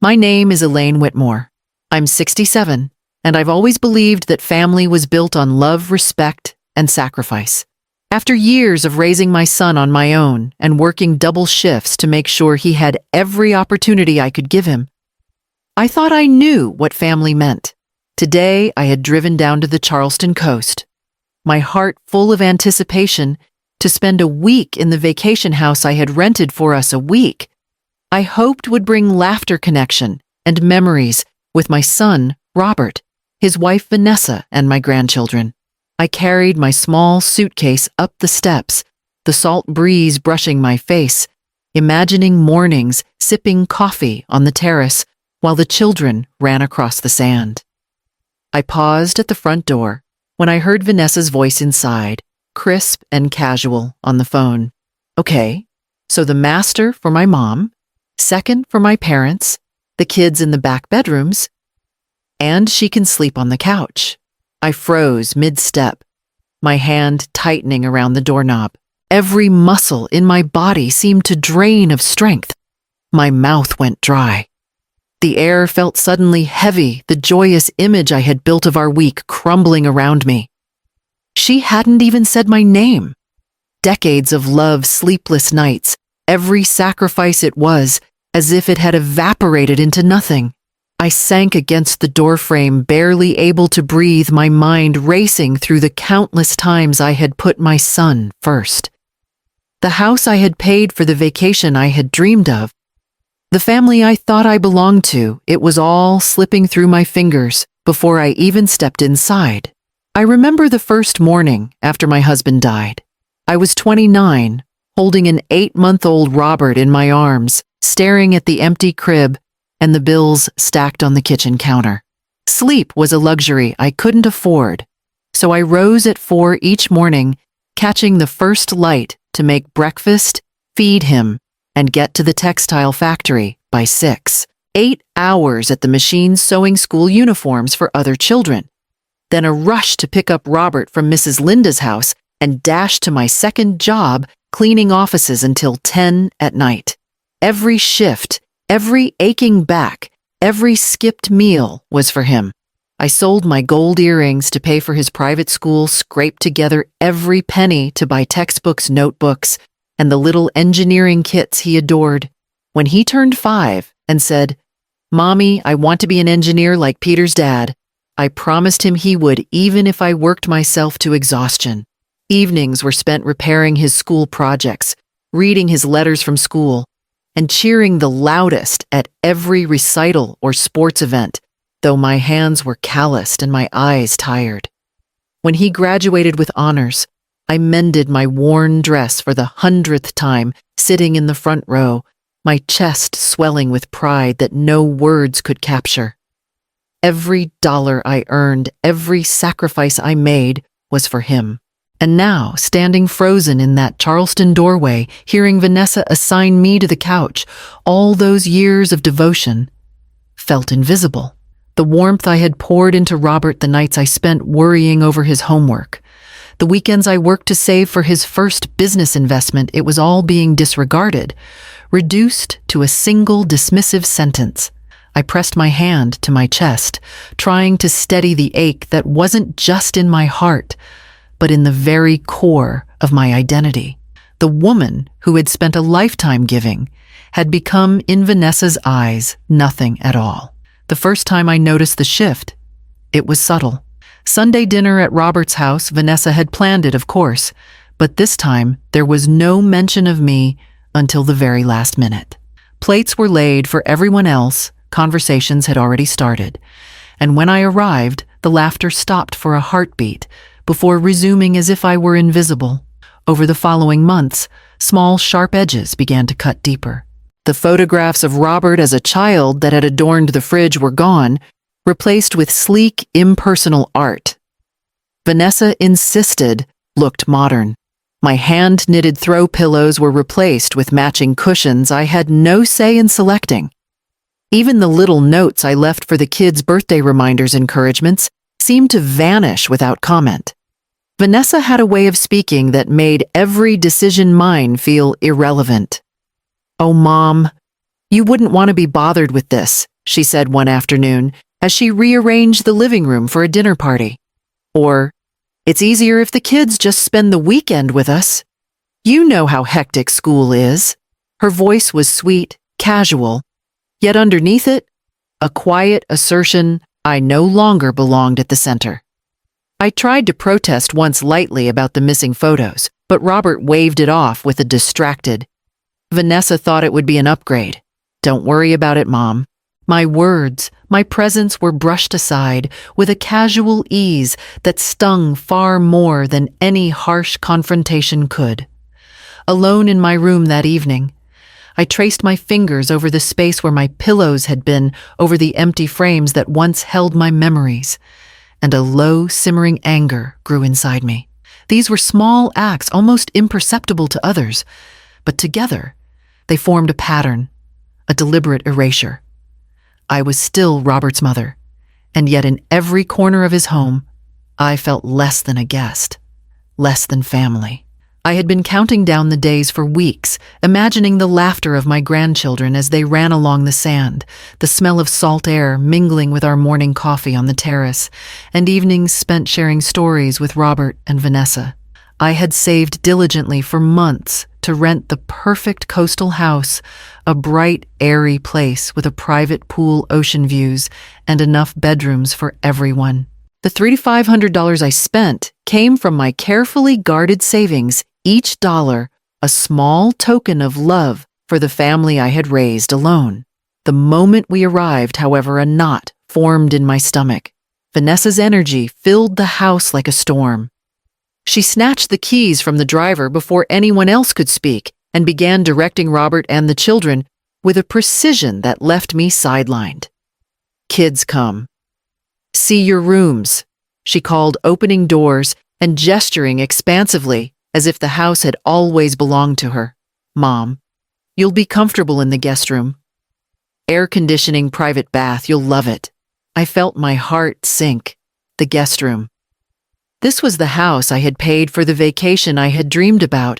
My name is Elaine Whitmore. I'm 67, and I've always believed that family was built on love, respect, and sacrifice. After years of raising my son on my own and working double shifts to make sure he had every opportunity I could give him, I thought I knew what family meant. Today, I had driven down to the Charleston coast, my heart full of anticipation to spend a week in the vacation house I had rented for us a week. I hoped would bring laughter, connection, and memories with my son, Robert, his wife, Vanessa, and my grandchildren. I carried my small suitcase up the steps, the salt breeze brushing my face, imagining mornings sipping coffee on the terrace while the children ran across the sand. I paused at the front door when I heard Vanessa's voice inside, crisp and casual on the phone. Okay, so the master for my mom, second for my parents, the kids in the back bedrooms, and she can sleep on the couch. I froze mid-step, my hand tightening around the doorknob. Every muscle in my body seemed to drain of strength. My mouth went dry. The air felt suddenly heavy, the joyous image I had built of our week crumbling around me. She hadn't even said my name. Decades of love, sleepless nights, every sacrifice it was, as if it had evaporated into nothing. I sank against the doorframe, barely able to breathe, my mind racing through the countless times I had put my son first. The house I had paid for, the vacation I had dreamed of, the family I thought I belonged to, it was all slipping through my fingers before I even stepped inside. I remember the first morning after my husband died. I was 29, holding an 8-month-old Robert in my arms, staring at the empty crib and the bills stacked on the kitchen counter. Sleep was a luxury I couldn't afford, so I rose at 4 each morning, catching the first light to make breakfast, feed him, and get to the textile factory by 6. 8 hours at the machine sewing school uniforms for other children. Then a rush to pick up Robert from Mrs. Linda's house and dash to my second job cleaning offices until 10 at night. Every shift, every aching back, every skipped meal was for him. I sold my gold earrings to pay for his private school, scraped together every penny to buy textbooks, notebooks, and the little engineering kits he adored. When he turned 5 and said, "Mommy, I want to be an engineer like Peter's dad," I promised him he would, even if I worked myself to exhaustion. Evenings were spent repairing his school projects, reading his letters from school, and cheering the loudest at every recital or sports event, though my hands were calloused and my eyes tired. When he graduated with honors, I mended my worn dress for the 100th time, sitting in the front row, my chest swelling with pride that no words could capture. Every dollar I earned, every sacrifice I made was for him. And now, standing frozen in that Charleston doorway, hearing Vanessa assign me to the couch, all those years of devotion felt invisible. The warmth I had poured into Robert, the nights I spent worrying over his homework, the weekends I worked to save for his first business investment, it was all being disregarded, reduced to a single dismissive sentence. I pressed my hand to my chest, trying to steady the ache that wasn't just in my heart, but in the very core of my identity. The woman who had spent a lifetime giving had become, in Vanessa's eyes, nothing at all. The first time I noticed the shift, it was subtle. Sunday dinner at Robert's house, Vanessa had planned it, of course, but this time there was no mention of me until the very last minute. Plates were laid for everyone else, conversations had already started, and when I arrived, the laughter stopped for a heartbeat, before resuming as if I were invisible. Over the following months, small, sharp edges began to cut deeper. The photographs of Robert as a child that had adorned the fridge were gone, replaced with sleek, impersonal art. Vanessa insisted looked modern. My hand-knitted throw pillows were replaced with matching cushions I had no say in selecting. Even the little notes I left for the kids' birthday reminders, encouragements, seemed to vanish without comment. Vanessa had a way of speaking that made every decision mine feel irrelevant. "Oh, Mom, you wouldn't want to be bothered with this. she said one afternoon as she rearranged the living room for a dinner party. Or, it's easier if the kids just spend the weekend with us. You know how hectic school is. Her voice was sweet, casual, yet underneath it, a quiet assertion I no longer belonged at the center. I tried to protest once lightly about the missing photos, but Robert waved it off with a distracted, "Vanessa thought it would be an upgrade. Don't worry about it, Mom." My words, my presence were brushed aside with a casual ease that stung far more than any harsh confrontation could. Alone in my room that evening, I traced my fingers over the space where my pillows had been, over the empty frames that once held my memories, and a low, simmering anger grew inside me. These were small acts, almost imperceptible to others, but together, they formed a pattern, a deliberate erasure. I was still Robert's mother, and yet in every corner of his home, I felt less than a guest, less than family. I had been counting down the days for weeks, imagining the laughter of my grandchildren as they ran along the sand, the smell of salt air mingling with our morning coffee on the terrace, and evenings spent sharing stories with Robert and Vanessa. I had saved diligently for months to rent the perfect coastal house, a bright, airy place with a private pool, ocean views, and enough bedrooms for everyone. The $300 to $500 I spent came from my carefully guarded savings, each dollar a small token of love for the family I had raised alone. The moment we arrived, however, a knot formed in my stomach. Vanessa's energy filled the house like a storm. She snatched the keys from the driver before anyone else could speak and began directing Robert and the children with a precision that left me sidelined. "Kids, come. See your rooms," she called, opening doors and gesturing expansively as if the house had always belonged to her. "Mom, you'll be comfortable in the guest room. Air conditioning, private bath, you'll love it." I felt my heart sink. The guest room. This was the house I had paid for the vacation I had dreamed about,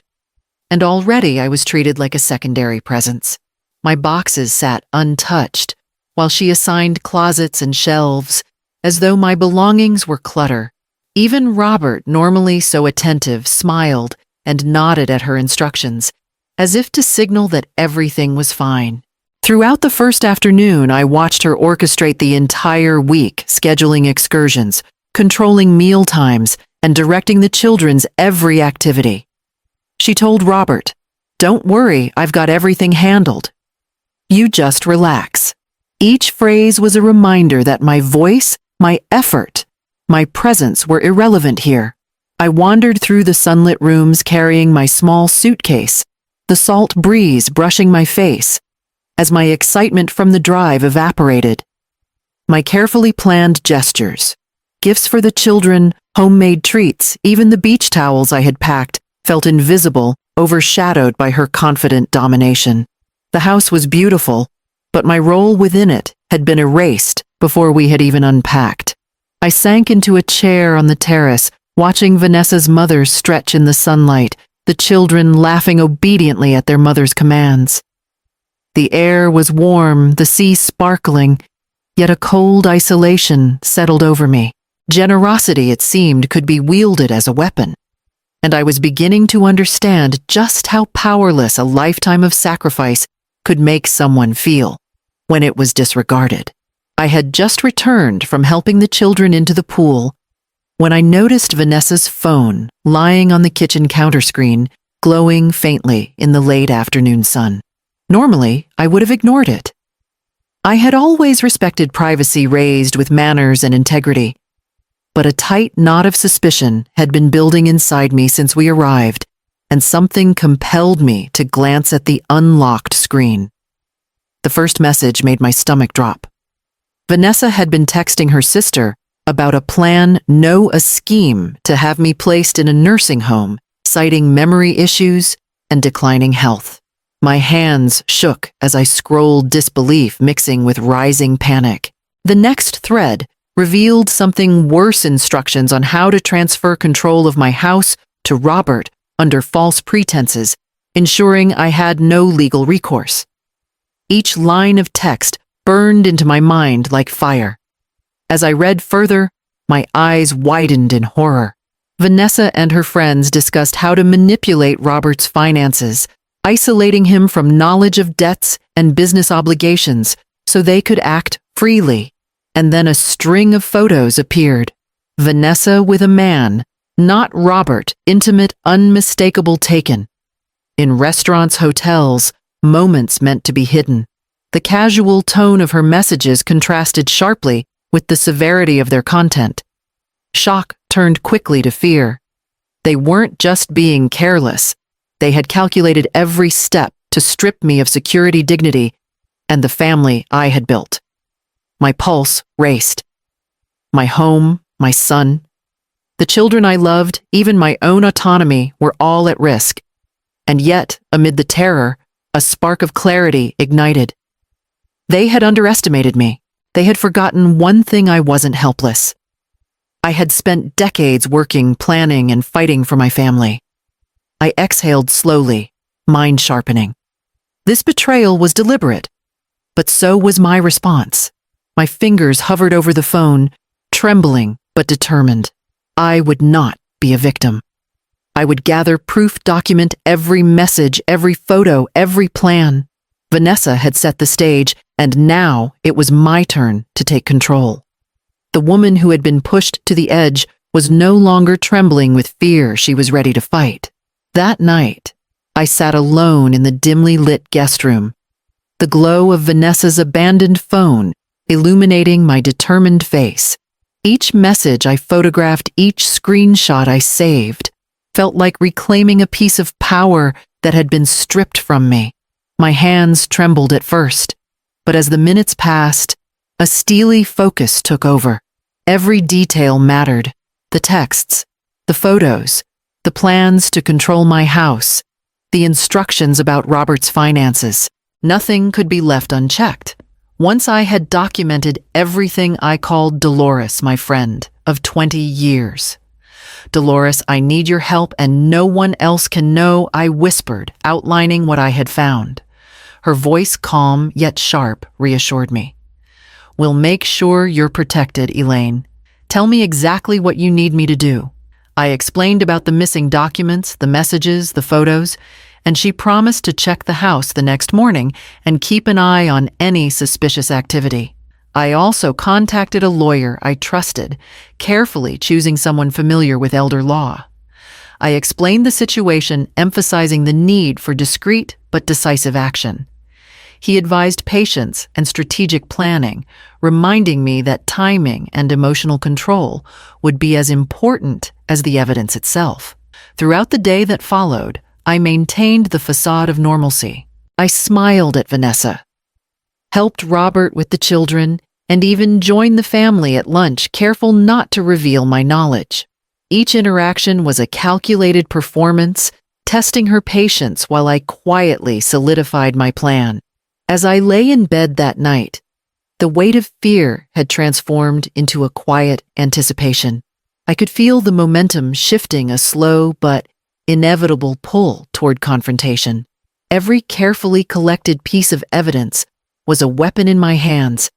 and already I was treated like a secondary presence. My boxes sat untouched, while she assigned closets and shelves, as though my belongings were clutter. Even Robert, normally so attentive, smiled and nodded at her instructions, as if to signal that everything was fine. Throughout the first afternoon, I watched her orchestrate the entire week, scheduling excursions, controlling meal times, and directing the children's every activity. She told Robert, "Don't worry, I've got everything handled. You just relax." Each phrase was a reminder that my voice, my effort, my presence were irrelevant here. I wandered through the sunlit rooms carrying my small suitcase, the salt breeze brushing my face, as my excitement from the drive evaporated. My carefully planned gestures, gifts for the children, homemade treats, even the beach towels I had packed, felt invisible, overshadowed by her confident domination. The house was beautiful, but my role within it had been erased before we had even unpacked. I sank into a chair on the terrace, watching Vanessa's mother stretch in the sunlight, the children laughing obediently at their mother's commands. The air was warm, the sea sparkling, yet a cold isolation settled over me. Generosity, it seemed, could be wielded as a weapon, and I was beginning to understand just how powerless a lifetime of sacrifice could make someone feel when it was disregarded. I had just returned from helping the children into the pool when I noticed Vanessa's phone lying on the kitchen counter screen, glowing faintly in the late afternoon sun. Normally, I would have ignored it. I had always respected privacy raised with manners and integrity, but a tight knot of suspicion had been building inside me since we arrived, and something compelled me to glance at the unlocked screen. The first message made my stomach drop. Vanessa had been texting her sister about a plan, no, a scheme to have me placed in a nursing home, citing memory issues and declining health. My hands shook as I scrolled, disbelief mixing with rising panic. The next thread revealed something worse: instructions on how to transfer control of my house to Robert under false pretenses, ensuring I had no legal recourse. Each line of text burned into my mind like fire. As I read further, my eyes widened in horror. Vanessa and her friends discussed how to manipulate Robert's finances, isolating him from knowledge of debts and business obligations so they could act freely. And then a string of photos appeared. Vanessa with a man, not Robert, intimate, unmistakable taken. In restaurants, hotels, moments meant to be hidden. The casual tone of her messages contrasted sharply with the severity of their content. Shock turned quickly to fear. They weren't just being careless. They had calculated every step to strip me of security, dignity, and the family I had built. My pulse raced. My home, my son, the children I loved, even my own autonomy were all at risk. And yet, amid the terror, a spark of clarity ignited. They had underestimated me. They had forgotten one thing: I wasn't helpless. I had spent decades working, planning, and fighting for my family. I exhaled slowly, mind sharpening. This betrayal was deliberate, but so was my response. My fingers hovered over the phone, trembling but determined. I would not be a victim. I would gather proof, document every message, every photo, every plan. Vanessa had set the stage, and now it was my turn to take control. The woman who had been pushed to the edge was no longer trembling with fear. She was ready to fight. That night, I sat alone in the dimly lit guest room, the glow of Vanessa's abandoned phone illuminating my determined face. Each message I photographed, each screenshot I saved, felt like reclaiming a piece of power that had been stripped from me. My hands trembled at first, but as the minutes passed, a steely focus took over. Every detail mattered: the texts, the photos, the plans to control my house, the instructions about Robert's finances. Nothing could be left unchecked. Once I had documented everything, I called Dolores my friend of 20 years. "Dolores, I need your help and no one else can know," I whispered, outlining what I had found. Her voice, calm yet sharp, reassured me. "We'll make sure you're protected, Elaine. Tell me exactly what you need me to do." I explained about the missing documents, the messages, the photos, and she promised to check the house the next morning and keep an eye on any suspicious activity. I also contacted a lawyer I trusted, carefully choosing someone familiar with elder law. I explained the situation, emphasizing the need for discreet but decisive action. He advised patience and strategic planning, reminding me that timing and emotional control would be as important as the evidence itself. Throughout the day that followed, I maintained the facade of normalcy. I smiled at Vanessa, helped Robert with the children, and even joined the family at lunch, careful not to reveal my knowledge. Each interaction was a calculated performance, testing her patience while I quietly solidified my plan. As I lay in bed that night, the weight of fear had transformed into a quiet anticipation. I could feel the momentum shifting, a slow but inevitable pull toward confrontation. Every carefully collected piece of evidence was a weapon in my hands,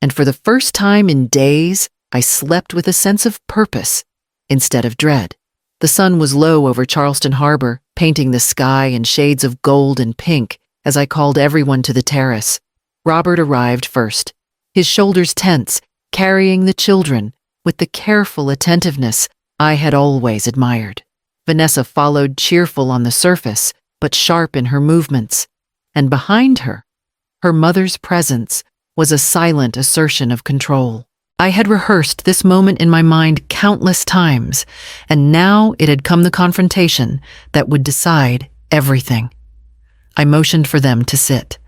and for the first time in days, I slept with a sense of purpose instead of dread. The sun was low over Charleston Harbor, painting the sky in shades of gold and pink as I called everyone to the terrace. Robert arrived first, his shoulders tense, carrying the children with the careful attentiveness I had always admired. Vanessa followed, cheerful on the surface, but sharp in her movements, and behind her, her mother's presence was a silent assertion of control. I had rehearsed this moment in my mind countless times, and now it had come, the confrontation that would decide everything. I motioned for them to sit.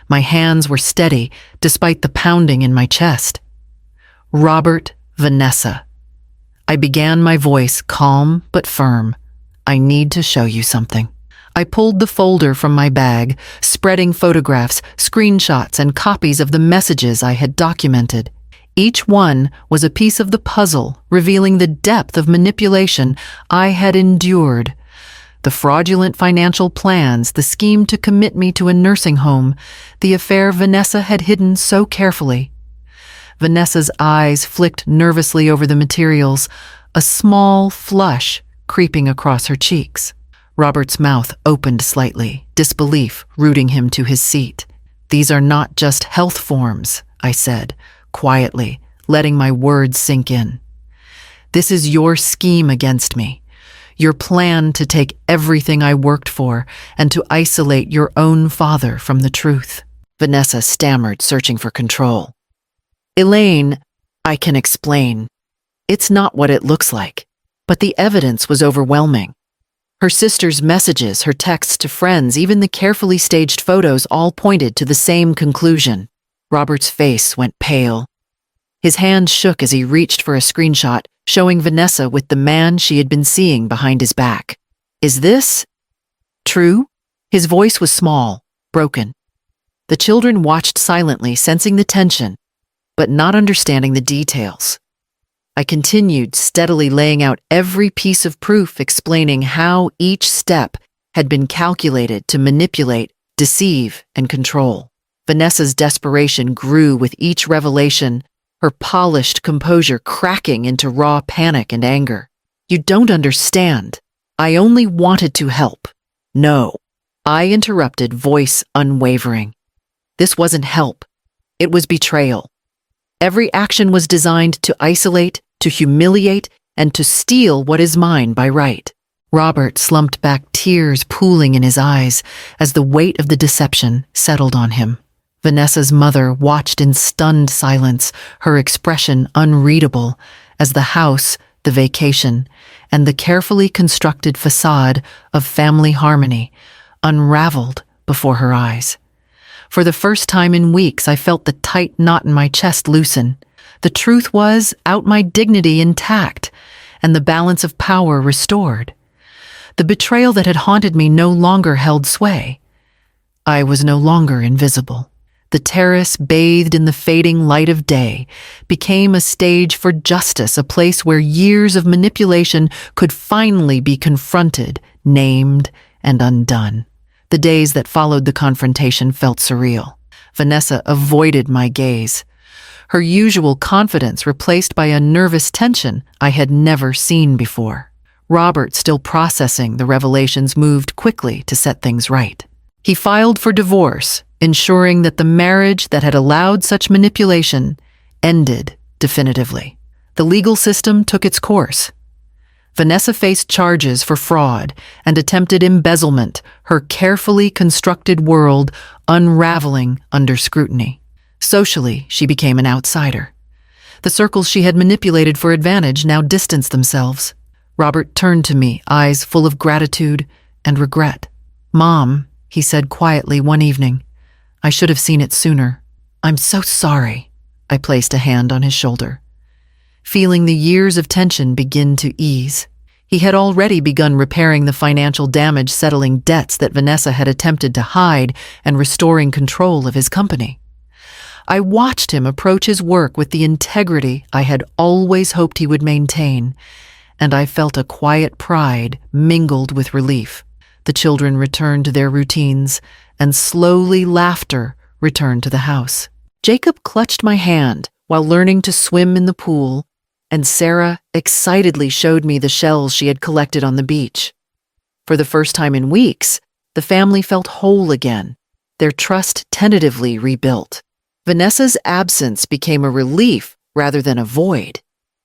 My hands were steady despite the pounding in my chest. "Robert, Vanessa." I began, my voice calm but firm. "I need to show you something." I pulled the folder from my bag, spreading photographs, screenshots, and copies of the messages I had documented. Each one was a piece of the puzzle, revealing the depth of manipulation I had endured. The fraudulent financial plans, the scheme to commit me to a nursing home, the affair Vanessa had hidden so carefully. Vanessa's eyes flicked nervously over the materials, a small flush creeping across her cheeks. Robert's mouth opened slightly, disbelief rooting him to his seat. "These are not just health forms," I said, quietly, letting my words sink in. "This is your scheme against me. Your plan to take everything I worked for and to isolate your own father from the truth." Vanessa stammered, searching for control. "Elaine, I can explain. It's not what it looks like." But the evidence was overwhelming. Her sister's messages, her texts to friends, even the carefully staged photos all pointed to the same conclusion. Robert's face went pale. His hand shook as he reached for a screenshot, showing Vanessa with the man she had been seeing behind his back. "Is this true?" His voice was small, broken. The children watched silently, sensing the tension, but not understanding the details. I continued, steadily laying out every piece of proof, explaining how each step had been calculated to manipulate, deceive, and control. Vanessa's desperation grew with each revelation, her polished composure cracking into raw panic and anger. "You don't understand. I only wanted to help." "No," I interrupted, voice unwavering. "This wasn't help. It was betrayal. Every action was designed to isolate, to humiliate, and to steal what is mine by right." Robert slumped back, tears pooling in his eyes as the weight of the deception settled on him. Vanessa's mother watched in stunned silence, her expression unreadable, as the house, the vacation, and the carefully constructed facade of family harmony unraveled before her eyes. For the first time in weeks, I felt the tight knot in my chest loosen. The truth was out, my dignity intact, and the balance of power restored. The betrayal that had haunted me no longer held sway. I was no longer invisible. The terrace, bathed in the fading light of day, became a stage for justice, a place where years of manipulation could finally be confronted, named, and undone. The days that followed the confrontation felt surreal. Vanessa avoided my gaze, her usual confidence replaced by a nervous tension I had never seen before. Robert, still processing the revelations, moved quickly to set things right. He filed for divorce, ensuring that the marriage that had allowed such manipulation ended definitively. The legal system took its course. Vanessa faced charges for fraud and attempted embezzlement, her carefully constructed world unraveling under scrutiny. Socially, she became an outsider. The circles she had manipulated for advantage now distanced themselves. Robert turned to me, eyes full of gratitude and regret. "Mom," he said quietly one evening, "I should have seen it sooner. I'm so sorry." I placed a hand on his shoulder, feeling the years of tension begin to ease. He had already begun repairing the financial damage, settling debts that Vanessa had attempted to hide, and restoring control of his company. I watched him approach his work with the integrity I had always hoped he would maintain, and I felt a quiet pride mingled with relief. The children returned to their routines, and slowly laughter returned to the house. Jacob clutched my hand while learning to swim in the pool, and Sarah excitedly showed me the shells she had collected on the beach. For the first time in weeks, the family felt whole again, their trust tentatively rebuilt. Vanessa's absence became a relief rather than a void.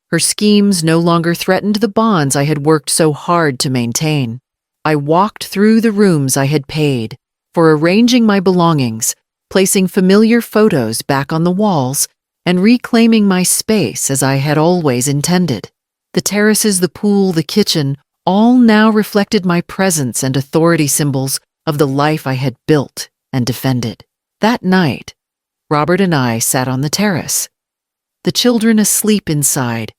Her schemes no longer threatened the bonds I had worked so hard to maintain. I walked through the rooms I had paid for, arranging my belongings, placing familiar photos back on the walls, and reclaiming my space as I had always intended. The terraces, the pool, the kitchen, all now reflected my presence and authority, symbols of the life I had built and defended. That night, Robert and I sat on the terrace, the children asleep inside,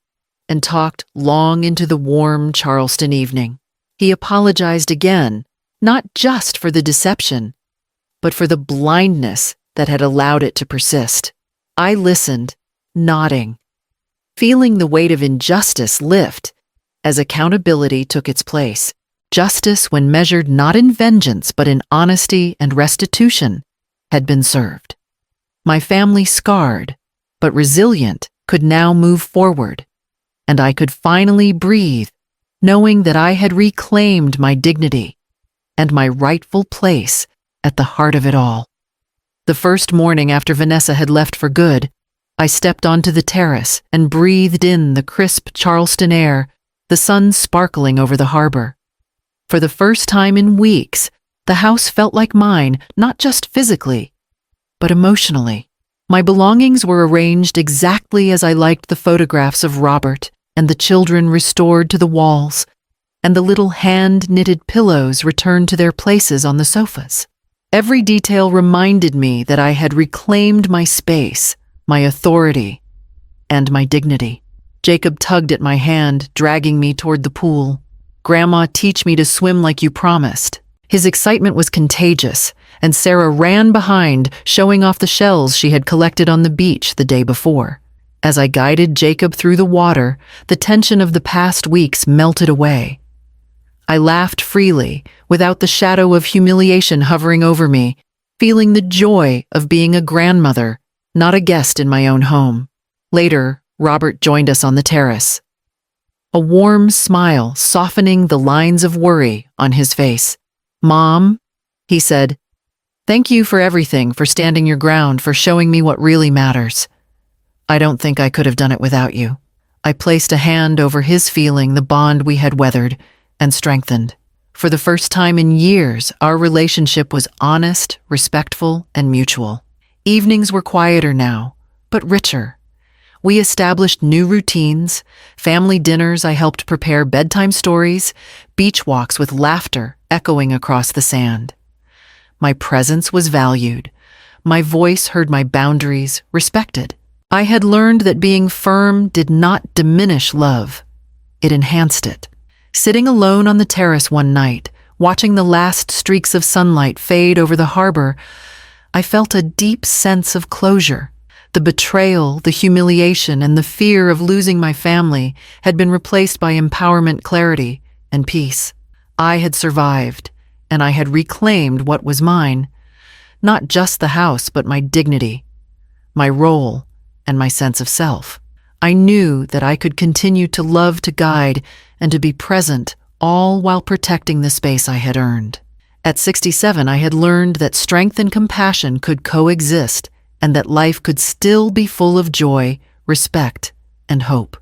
and talked long into the warm Charleston evening. He apologized again, not just for the deception, but for the blindness that had allowed it to persist. I listened, nodding, feeling the weight of injustice lift as accountability took its place. Justice, when measured not in vengeance but in honesty and restitution, had been served. My family, scarred but resilient, could now move forward, and I could finally breathe, knowing that I had reclaimed my dignity and my rightful place at the heart of it all. The first morning after Vanessa had left for good, I stepped onto the terrace and breathed in the crisp Charleston air, the sun sparkling over the harbor. For the first time in weeks, the house felt like mine, not just physically, but emotionally. My belongings were arranged exactly as I liked the photographs of Robert, and the children restored to the walls, and the little hand-knitted pillows returned to their places on the sofas. Every detail reminded me that I had reclaimed my space, my authority, and my dignity. Jacob tugged at my hand, dragging me toward the pool. "Grandma, teach me to swim like you promised." His excitement was contagious, and Sarah ran behind, showing off the shells she had collected on the beach the day before. As I guided Jacob through the water, the tension of the past weeks melted away. I laughed freely, without the shadow of humiliation hovering over me, feeling the joy of being a grandmother, not a guest in my own home. Later, Robert joined us on the terrace, a warm smile softening the lines of worry on his face. "Mom," he said, "thank you for everything, for standing your ground, for showing me what really matters. I don't think I could have done it without you." I placed a hand over his, feeling the bond we had weathered and strengthened. For the first time in years, our relationship was honest, respectful, and mutual. Evenings were quieter now, but richer. We established new routines, family dinners I helped prepare, bedtime stories, beach walks with laughter echoing across the sand. My presence was valued, my voice heard, my boundaries respected. I had learned that being firm did not diminish love, it enhanced it. Sitting alone on the terrace one night, watching the last streaks of sunlight fade over the harbor, I felt a deep sense of closure. The betrayal, the humiliation, and the fear of losing my family had been replaced by empowerment, clarity, and peace. I had survived, and I had reclaimed what was mine, not just the house, but my dignity, my role, and my sense of self. I knew that I could continue to love, to guide, and to be present, all while protecting the space I had earned. At 67, I had learned that strength and compassion could coexist, and that life could still be full of joy, respect, and hope.